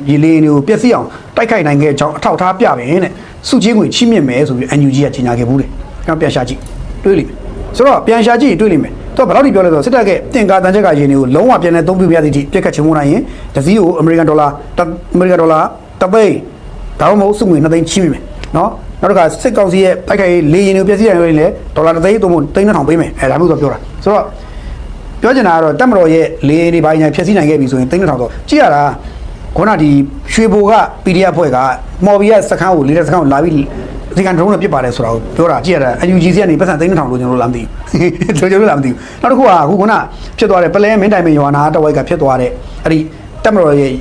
ရေလေတွေကိုပျက်စီးအောင်တိုက်ခိုက်နိုင်ခဲ့ကြောင်းအထောက်အထားပြပင်တဲ့စုချင်းငွေချိမြင့်မယ်ဆိုပြီး NUG ကကြီးညာခဲ့ဘူးလေ။ကျွန်တော်ပြန်ရှာကြည့်တွေးလိမ့်ဆိုတော့ပြန်ရှာကြည့်တွေ့လိမ့်မယ်သူကဘယ်လောက်ထိပြောလဲဆိုတော့စစ်တပ်ကတင်ကာတန်ချက်ကရင်းတွေကိုလုံးဝပြန်လဲသုံးပြပြသည့်အထိပြက်ခတ်ချင်မှုနိုင်ရင်တစည်းကိုအမေရိကန်ဒေါ်လာတသိန်းဒါမှမဟုတ်စုငွေ2သိန်းချိမိမယ်နော်နောက်တစ်ခါစစ်ကောင်စီရဲ့တိုက်ခိုက်လေရင်တွေပြည့်စည်ရရင်လည်းဒေါ်လာ3သိန်းသို့မဟုတ်3,000ပေးမယ်ဒါမျိုးဆိုပြောတာဆိုတော့ပြောချင်တာကတော့တက်မတော်ရဲ့လေရင်တွေပိုင်းညာဖြည့်ဆည်းနိုင်ခဲ့ပြီဆိုရင်3,000တော့ကြည့်ရတာခုနဒီရွှေဘိုက PDF ဖွဲ့ကမော်ဘီရဲ့စခန်းကိုလေးတဲ့စခန်းကိုလာပြီးဒီကန်ဒရုန်းနဲ့ပြစ်ပါတယ်ဆိုတာကိုပြောတာကြည့်ရတာ UGC ကနေပတ်စံ3,000လို့ကျွန်တော်တို့လာမသိဘူးကျွန်တော်တို့လာမသိဘူးနောက်တစ်ခုကအခုခုနဖြစ်သွားတဲ့ပလဲမင်းတိုင်မင်ရွာနာတဝိုက်ကဖြစ်သွားတဲ့အဲ့ဒီတက်မတော်ရဲ့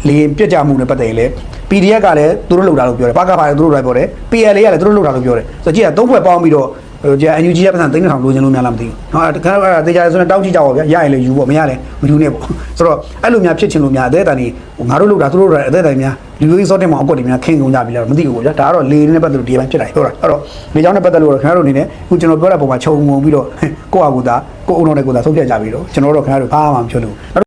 လေပြစ်ကြမှုနဲ့ပတ်သက်ရင်လေ PDF ကလည်းသူတို့လှုပ်တာလို့ပြောတယ်ဘာကပါလည်းသူတို့လိုက်ပြောတယ် PLA ကလည်းသူတို့လှုပ်တာလို့ပြောတယ်ဆိုတော့ကြည့်ရ3ဖွဲ့ပေါင်းပြီးတော့ကြာ NUG ရဲ့ပတ်စံ3,000လိုချင်လို့များလားမသိဘူး။ဟာတခါတော့တေချာဆိုရင်တောင်းကြည့်ကြပါဗျာ။ရရင်လည်းယူပေါ့မရလည်းမယူနဲ့ပေါ့။ဆိုတော့အဲ့လိုများဖြစ်ချင်လို့များအသေးအတန်ကြီးငါတို့လုပ်တာသူတို့အသေးအတန်များလူမျိုးကြီးစောတင်မောင်အကွက်တွေများခင်းကုန်ကြပြီလားမသိဘူးပေါ့ဗျာ။ဒါကတော့လေနဲ့ပတ်သက်လို့ဒီပိုင်းဖြစ်တာပြောတာ။အဲ့တော့လေချောင်းနဲ့ပတ်သက်လို့ခင်ဗျားတို့အနေနဲ့အခုကျွန်တော်ပြောတဲ့ပုံမှာခြုံငုံပြီးတော့ကိုယ့်အကူသားကိုယ်အုံတော်နဲ့ကိုယ်သားဆုံးဖြတ်ကြပြီတော့ကျွန်တော်တို့ခင်ဗျားတို့ဘာမှမပြောလို့